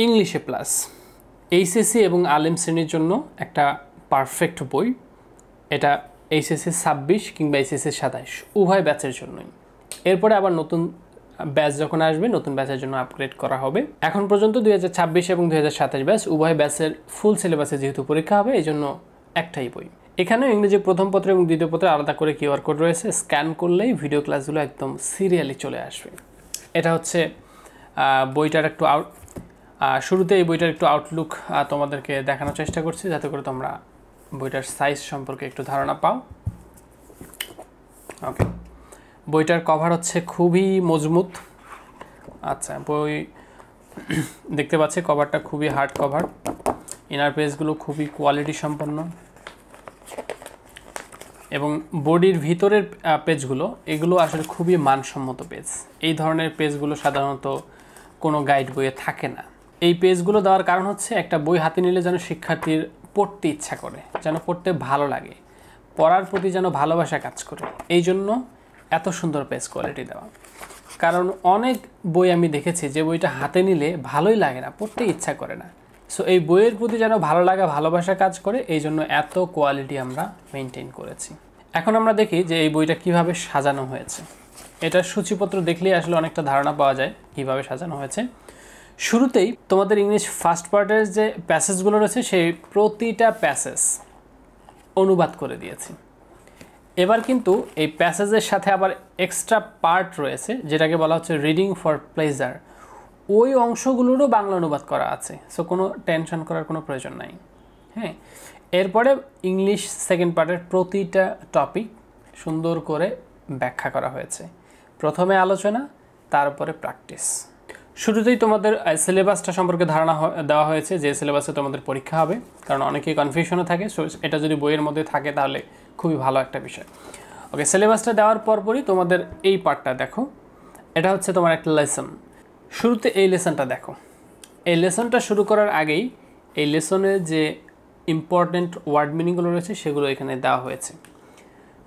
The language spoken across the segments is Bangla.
ইংলিশে প্লাস এইচএসসি এবং আলিম শ্রেণীর জন্য একটা পারফেক্ট বই। এটা এইচএসসি 26 কিংবা এইচএসসি 27 উভয় ব্যাচের জন্যই। এরপরে আবার নতুন ব্যাচ যখন আসবে নতুন ব্যাচের জন্য আপগ্রেড করা হবে। এখন পর্যন্ত 2026 এবং 2027 ব্যাচ উভয় ব্যাচের ফুল সিলেবাসে যেহেতু পরীক্ষা হবে এই জন্য একটাই বই। এখানেও ইংরেজি প্রথম পত্র এবং দ্বিতীয় পত্রে আলাদা করে কিউআর কোড রয়েছে, স্ক্যান করলেই ভিডিও ক্লাসগুলো একদম সিরিয়ালি চলে আসবে। এটা হচ্ছে বইটার একটু শুরুতে এই বইটার একটু আউটলুক তোমাদেরকে দেখানোর চেষ্টা করছি যাতে করে তোমরা বইটার সাইজ সম্পর্কে একটু ধারণা পাও। ওকে, বইটার কভার হচ্ছে খুবই মজবুত। আচ্ছা, বই দেখতে পাচ্ছি কভারটা খুবই হার্ড কভার, ইনার পেজগুলো খুবই কোয়ালিটি সম্পন্ন এবং বডির ভিতরের পেজগুলো এগুলো আসলে খুবই মানসম্মত পেজ। এই ধরনের পেজগুলো সাধারণত কোনো গাইড বইয়ে থাকে না। এই পেজগুলো দেওয়ার কারণ হচ্ছে একটা বই হাতে নিলে যেন শিক্ষার্থীর পড়তে ইচ্ছা করে, যেন পড়তে ভালো লাগে, পড়ার প্রতি যেন ভালোবাসা কাজ করে, এই জন্য এত সুন্দর পেজ কোয়ালিটি দেওয়া। কারণ অনেক বই আমি দেখেছি যে বইটা হাতে নিলে ভালোই লাগে না, পড়তে ইচ্ছা করে না। সো এই বইয়ের প্রতি যেন ভালো লাগা ভালোবাসা কাজ করে, এই জন্য এত কোয়ালিটি আমরা মেনটেন করেছি। এখন আমরা দেখি যে এই বইটা কিভাবে সাজানো হয়েছে। এটার সূচিপত্র দেখলেই আসলে অনেকটা ধারণা পাওয়া যায় কিভাবে সাজানো হয়েছে। শুরুতেই তোমাদের ইংলিশ ফার্স্ট পার্টের যে প্যাসেজগুলো রয়েছে সেই প্রতিটা প্যাসেজ অনুবাদ করে দিয়েছি। এবার কিন্তু এই প্যাসেজের সাথে আবার এক্সট্রা পার্ট রয়েছে যেটাকে বলা হচ্ছে রিডিং ফর প্লেজার। ওই অংশগুলোরও বাংলা অনুবাদ করা আছে, সো কোনো টেনশন করার কোনো প্রয়োজন নাই। হ্যাঁ, এরপরে ইংলিশ সেকেন্ড পার্টের প্রতিটা টপিক সুন্দর করে ব্যাখ্যা করা হয়েছে। প্রথমে আলোচনা, তারপরে প্র্যাকটিস। শুরুতেই তোমাদের সিলেবাসটা সম্পর্কে ধারণা দেওয়া হয়েছে যে সিলেবাসে তোমাদের পরীক্ষা হবে, কারণ অনেকেই কনফিউশনে থাকে। সো এটা যদি বইয়ের মধ্যে থাকে তাহলে খুবই ভালো একটা বিষয়। ওকে, সিলেবাসটা দেওয়ার পরপরই তোমাদের এই পার্টটা দেখো, এটা হচ্ছে তোমার একটা লেসন। শুরুতে এই লেসনটা দেখো। এই লেসনটা শুরু করার আগেই এই লেসনের যে ইম্পর্টেন্ট ওয়ার্ড মিনিংগুলো রয়েছে সেগুলো এখানে দেওয়া হয়েছে,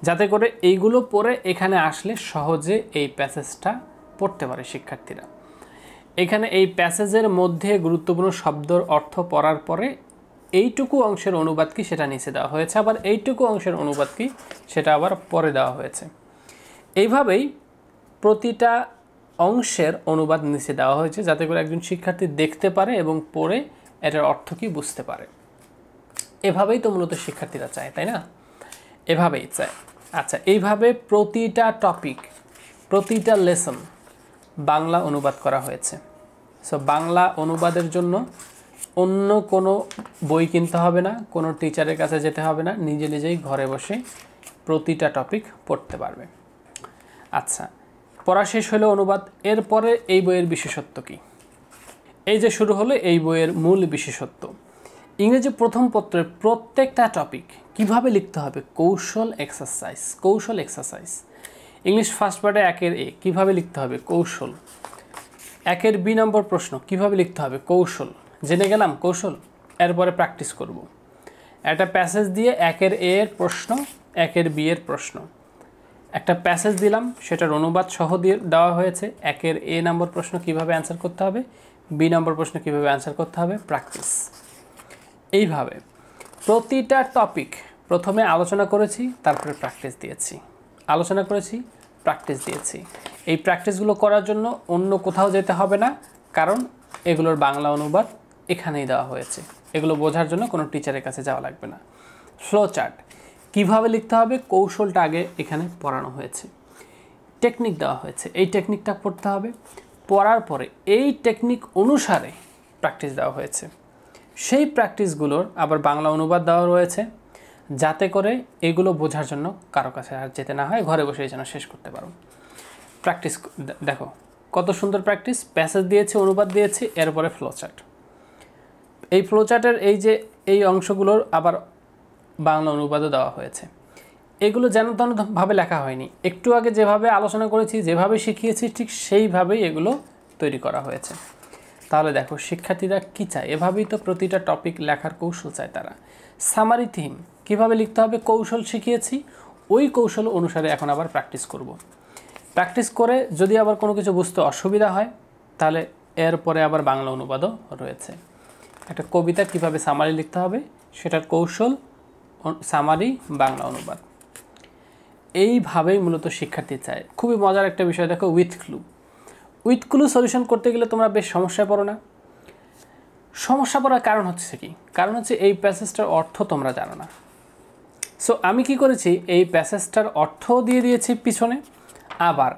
যাতে করে এইগুলো পড়ে এখানে আসলে সহজে এই প্যাসেজটা পড়তে পারে শিক্ষার্থীরা। এখানে এই প্যাসেজের মধ্যে গুরুত্বপূর্ণ শব্দর অর্থ পড়ার পরে এইটুকু অংশের অনুবাদ কি সেটা নিচে দেওয়া হয়েছে, আবার এইটুকু অংশের অনুবাদ কি সেটা আবার পরে দেওয়া হয়েছে। এইভাবেই প্রতিটা অংশের অনুবাদ নিচে দেওয়া হয়েছে যাতে করে একজন শিক্ষার্থী দেখতে পারে এবং পড়ে এটার অর্থ কি বুঝতে পারে। এভাবেই তো মূলত শিক্ষার্থীরা চায়, তাই না? এভাবেই চায়। আচ্ছা, এইভাবে প্রতিটা টপিক, প্রতিটা লেসন বাংলা অনুবাদ করা হয়েছে। সো বাংলা অনুবাদের জন্য অন্য কোনো বই কিনতে হবে না, কোনো টিচারের কাছে যেতে হবে না, নিজে নিজেই ঘরে বসে প্রতিটা টপিক পড়তে পারবে। আচ্ছা, পড়া শেষ হলো অনুবাদ। এরপরে এই বইয়ের বিশেষত্ব কি? এই যে শুরু হলো এই বইয়ের মূল বিশেষত্ব। ইংরেজি প্রথম পত্রের প্রত্যেকটা টপিক কিভাবে লিখতে হবে, কৌশল এক্সারসাইজ, কৌশল এক্সারসাইজ। ইংলিশ ফার্স্ট পার্টে 1-এর A কীভাবে লিখতে হবে, কৌশল। 1-এর B নম্বর প্রশ্ন কীভাবে লিখতে হবে, কৌশল। জেনে গেলাম কৌশল, এরপরে প্র্যাকটিস করব। একটা প্যাসেজ দিয়ে 1-এর A এর প্রশ্ন, 1-এর B এর প্রশ্ন। একটা প্যাসেজ দিলাম, সেটার অনুবাদ সহ দিয়ে দেওয়া হয়েছে। 1-এর A নম্বর প্রশ্ন কীভাবে অ্যান্সার করতে হবে, B নম্বর প্রশ্ন কীভাবে অ্যান্সার করতে হবে, প্র্যাকটিস। এইভাবে প্রতিটা টপিক প্রথমে আলোচনা করেছি, তারপরে প্র্যাকটিস দিয়েছি, আলোচনা করেছি, প্র্যাকটিস দিয়েছি। এই প্র্যাকটিসগুলো করার জন্য অন্য কোথাও যেতে হবে না, কারণ এগুলোর বাংলা অনুবাদ এখানেই দেওয়া হয়েছে। এগুলো বোঝার জন্য কোনো টিচারের কাছে যাওয়া লাগবে না। ফ্লো চার্ট কীভাবে লিখতে হবে, কৌশলটা আগে এখানে পড়ানো হয়েছে, টেকনিক দেওয়া হয়েছে, এই টেকনিকটা পড়তে হবে। পড়ার পরে এই টেকনিক অনুসারে প্র্যাকটিস দেওয়া হয়েছে। সেই প্র্যাকটিসগুলোর আবার বাংলা অনুবাদ দেওয়া রয়েছে, যাতে করে এগুলো বোঝার জন্য কারো কাছে আর যেতে না হয়, ঘরে বসেই যেন শেষ করতে পারো। প্র্যাকটিস দেখো কত সুন্দর প্র্যাকটিস, প্যাসেজ দিয়েছে, অনুবাদ দিয়েছে, এরপরে ফ্লোচার্ট। এই ফ্লোচার্টের এই অংশগুলোর আবার বাংলা অনুবাদও দেওয়া হয়েছে। এগুলো যেন তেনভাবে লেখা হয়নি, একটু আগে যেভাবে আলোচনা করেছি, যেভাবে শিখিয়েছি ঠিক সেইভাবেই এগুলো তৈরি করা হয়েছে। তাহলে দেখো শিক্ষার্থীরা কী চায়, এভাবেই তো প্রতিটা টপিক লেখার কৌশল চায় তারা। সামারি থিম কীভাবে লিখতে হবে, কৌশল শিখিয়েছি, ওই কৌশল অনুসারে এখন আবার প্র্যাকটিস করব। প্র্যাকটিস করে যদি আবার কোনো কিছু বুঝতে অসুবিধা হয় তাহলে এরপরে আবার বাংলা অনুবাদও রয়েছে। একটা কবিতা কিভাবে সামারি লিখতে হবে সেটার কৌশল, সামারি, বাংলা অনুবাদ, এইভাবেই মূলত শিক্ষার্থী চায়। খুবই মজার একটা বিষয় দেখো, with clue. With clue solution করতে গেলে তোমরা বেশ সমস্যায় পড়ো না? সমস্যা পড়ার কারণ হচ্ছে কি? কারণ হচ্ছে এই প্যাসেজটার অর্থ তোমরা জানো না। সো আমি কি করেছি, এই প্যাসেজটার অর্থও দিয়ে দিয়েছি পিছনে, আবার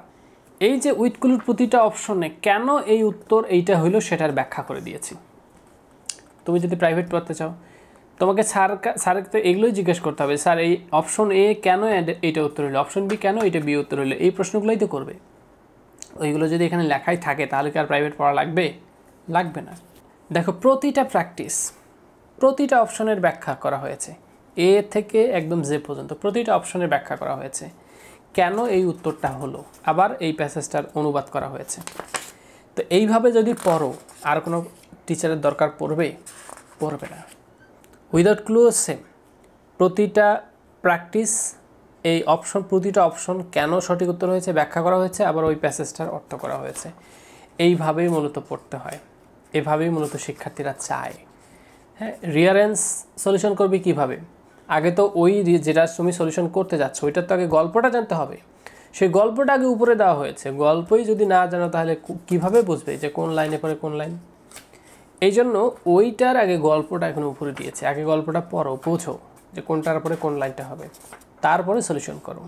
এই যে উইথ ক্লুর প্রতিটা অপশনে কেন এই উত্তর এইটা হইলো সেটার ব্যাখ্যা করে দিয়েছি। তুমি যদি প্রাইভেট পড়তে চাও, তোমাকে স্যারকে তো এগুলোই জিজ্ঞেস করতে হবে, স্যার এই অপশন এ কেন এইটা উত্তর হইলো, অপশন বি কেন এইটা বি উত্তর হইলো, এই প্রশ্নগুলোই তো করবে। ওইগুলো যদি এখানে লেখাই থাকে তাহলে কি আর প্রাইভেট পড়া লাগবে? লাগবে না। দেখো, প্রতিটা অপশনের ব্যাখ্যা করা হয়েছে, এ থেকে একদম জে পর্যন্ত প্রতিটা অপশনের ব্যাখ্যা করা হয়েছে, কেন এই উত্তরটা হলো, আবার এই প্যাসেজটার অনুবাদ করা হয়েছে। তো এইভাবে যদি পড়ো, আর কোনো টিচারের দরকার পড়বে না। উইদাউট ক্লু সেম, প্রতিটা প্র্যাকটিস, এই প্রতিটা অপশন কেন সঠিক উত্তর হয়েছে ব্যাখ্যা করা হয়েছে, আবার ওই প্যাসেজটার অর্থ করা হয়েছে। এইভাবেই মূলত পড়তে হয়, এভাবেই মূলত শিক্ষার্থীরা চায়। হ্যাঁ, রিয়ারেন্স সলিউশন করবে কিভাবে? আগে তো ওই যেটা তুমি সলিউশন করতে যাচ্ছ ওইটার তো আগে গল্পটা জানতে হবে। সেই গল্পটা আগে উপরে দেওয়া হয়েছে, গল্পই যদি না জানো তাহলে কিভাবে বুঝবে যে কোন লাইনে পরে কোন লাইন? এই জন্য ওইটার আগে গল্পটা এখন উপরে দিয়েছে, আগে গল্পটা পড়ো, বোঝো যে কোনটার পরে কোন লাইনটা হবে, তারপরে সলিউশন করো।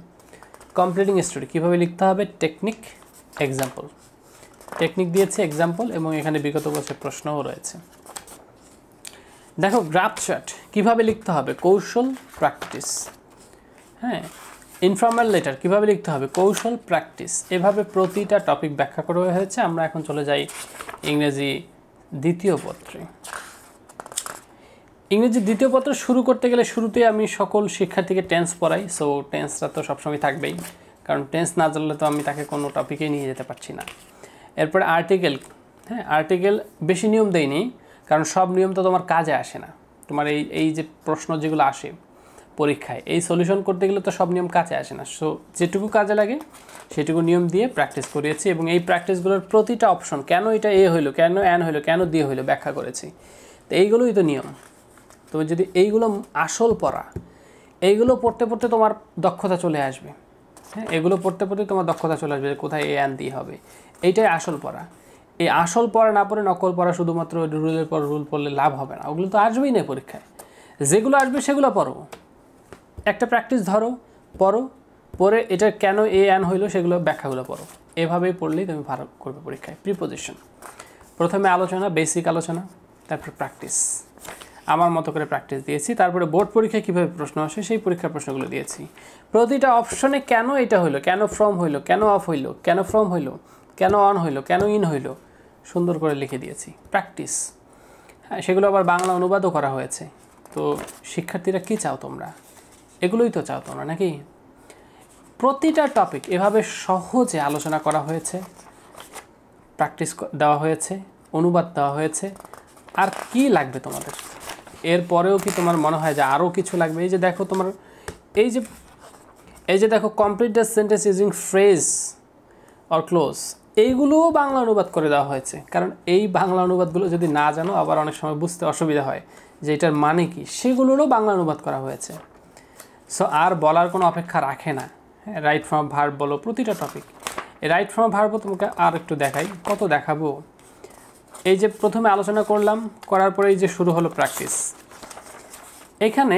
কমপ্লিটিং স্টোরি কীভাবে লিখতে হবে, টেকনিক, এক্সাম্পল, টেকনিক দিয়েছে, এক্সাম্পল, এবং এখানে বিগত বছর প্রশ্নও রয়েছে। দেখো, গ্রাফ চার্ট কীভাবে লিখতে হবে, কৌশল, প্র্যাকটিস। হ্যাঁ, ইনফর্মাল লেটার কীভাবে লিখতে হবে, কৌশল, প্র্যাকটিস। এভাবে প্রতিটা টপিক ব্যাখ্যা করা হয়েছে। আমরা এখন চলে যাই ইংরেজি দ্বিতীয় পত্রে। ইংরেজি দ্বিতীয় পত্র শুরু করতে গেলে শুরুতে আমি সকল শিক্ষার্থীকে টেন্স পড়াই। সো টেন্সটা তো সবসময় থাকবেই, কারণ টেন্স না জানলে তো আমি তাকে কোনো টপিকেই নিয়ে যেতে পারছি না। এরপরে আর্টিকেল। হ্যাঁ, আর্টিকেল বেশি নিয়ম দেয়নি, কারণ সব নিয়ম তো তোমার কাজে আসে না। তোমার এই যে প্রশ্ন যেগুলো আসে পরীক্ষায়, এই সলিউশন করতে গেলে তো সব নিয়ম কাজে আসে না। সো যেটুকু কাজে লাগে সেটুকু নিয়ম দিয়ে প্র্যাকটিস করিয়েছি, এবং এই প্র্যাকটিসগুলোর প্রতিটা অপশন, কেন এটা এ হইলো, কেন অ্যান হইলো, কেন দিয়ে হইলো ব্যাখ্যা করেছি। তো এইগুলোই তো নিয়ম। তুমি যদি এইগুলো আসল পড়া, এইগুলো পড়তে পড়তে তোমার দক্ষতা চলে আসবে। হ্যাঁ, এগুলো পড়তে পড়তে তোমার দক্ষতা চলে আসবে, কোথায় এ অ্যান দিয়ে হবে। এইটাই আসল পড়া। এই আসল পড়া না পড়ে নকল পড়া, শুধুমাত্র রুলের পর রুল পড়লে লাভ হবে না। ওগুলো তো আসবেই না পরীক্ষায়। যেগুলো আসবে সেগুলো পড়ো, একটা প্র্যাকটিস ধরো, পড়ে এটা কেন এ অ্যান হইলো সেগুলো ব্যাখ্যাগুলো পড়ো। এভাবেই পড়লেই তুমি ভালো করবে পরীক্ষায়। প্রিপোজিশন, প্রথমে আলোচনা, বেসিক আলোচনা, তারপর প্র্যাকটিস। আমার মতো করে প্র্যাকটিস দিয়েছি। তারপরে বোর্ড পরীক্ষায় কীভাবে প্রশ্ন আসে সেই পরীক্ষার প্রশ্নগুলো দিয়েছি। প্রতিটা অপশনে কেন এটা হইলো, কেন ফ্রম হইলো, কেন অফ হইলো, কেন ফ্রম হইলো, কেন অন হইলো, কেন ইন হইলো, সুন্দর করে লিখে দিয়েছি। প্র্যাকটিস। হ্যাঁ, সেগুলো আবার বাংলা অনুবাদও করা হয়েছে। তো শিক্ষার্থীরা কী চাও তোমরা? এগুলোই তো চাও তোমরা নাকি? প্রতিটা টপিক এভাবে সহজে আলোচনা করা হয়েছে, প্র্যাকটিস দেওয়া হয়েছে, অনুবাদ দেওয়া হয়েছে। আর কি লাগবে তোমাদের? এরপরেও কি তোমার মনে হয় যে আরও কিছু লাগবে? এই যে দেখো, তোমার এই যে দেখো, complete the sentence using phrase or close, এইগুলোও বাংলা অনুবাদ করে দেওয়া হয়েছে। কারণ এই বাংলা অনুবাদগুলো যদি না জানো, আবার অনেক সময় বুঝতে অসুবিধা হয় যে এটার মানে কি, সেগুলোরও বাংলা অনুবাদ করা হয়েছে। সো আর বলার কোনো অপেক্ষা রাখে না। হ্যাঁ, রাইট ফ্রম ভার্ব বলো, প্রতিটা টপিক। এই রাইট ফ্রম ভার্বও তোমাকে আর একটু দেখাই, কত দেখাবো। এই যে প্রথমে আলোচনা করলাম, করার পরে এই যে শুরু হলো প্র্যাকটিস। এখানে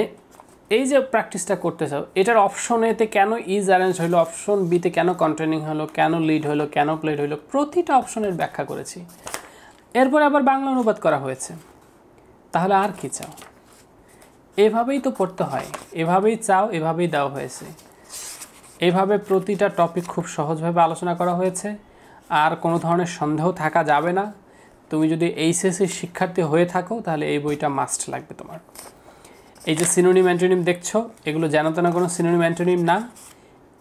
এই যে প্র্যাকটিসটা করতে চাও, এটার অপশন এতে কেন ইজ অ্যারেঞ্জ হলো, অপশন বিতে কেন কন্টেনিং হলো, কেন লিড হলো, কেন প্লেড হলো, প্রতিটা অপশনের ব্যাখ্যা করেছি। এরপরে আবার বাংলা অনুবাদ করা হয়েছে। তাহলে আর কি চাও? এভাবেই তো পড়তে হয়, এভাবেই চাও, এভাবেই দেওয়া হয়েছে। এইভাবে প্রতিটা টপিক খুব সহজভাবে আলোচনা করা হয়েছে। আর কোনো ধরনের সন্দেহ থাকা যাবে না। তুমি যদি এইচএসসি শিক্ষার্থী হয়ে থাকো তাহলে এই বইটা মাস্ট লাগবে তোমার। এই যে সিনোনিম অ্যান্টোনিম দেখছো, এগুলো জানো তো না কোনো সিনোনিম অ্যান্টোনিম না।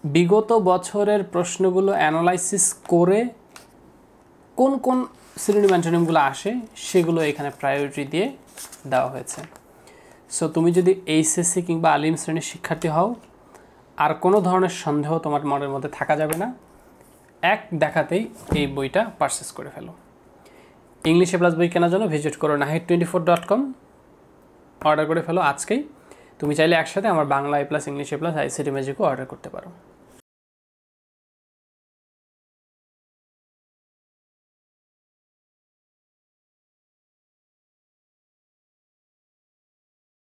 বিগত বছরের প্রশ্নগুলো অ্যানালাইসিস করে কোন কোন সিনোনিম অ্যান্টোনিমগুলো আসে সেগুলো এখানে প্রায়োরিটি দিয়ে দেওয়া হয়েছে। সো তুমি যদি এইচএসসি কিংবা আলিম শ্রেণীর শিক্ষার্থী হও, আর কোনো ধরনের সন্দেহ তোমার মনের মধ্যে থাকা যাবে না। এক দেখাতেই এই বইটা পারচেস করে ফেলো। ইংলিশ এ প্লাস বই কেনার জন্য ভিজিট করো nahid24.com, অর্ডার করে ফেলো আজকেই। তুমি চাইলে একসাথে আমার বাংলা এ প্লাস, ইংলিশ এ প্লাস, আইসিটি ম্যাজিকও অর্ডার করতে পারো।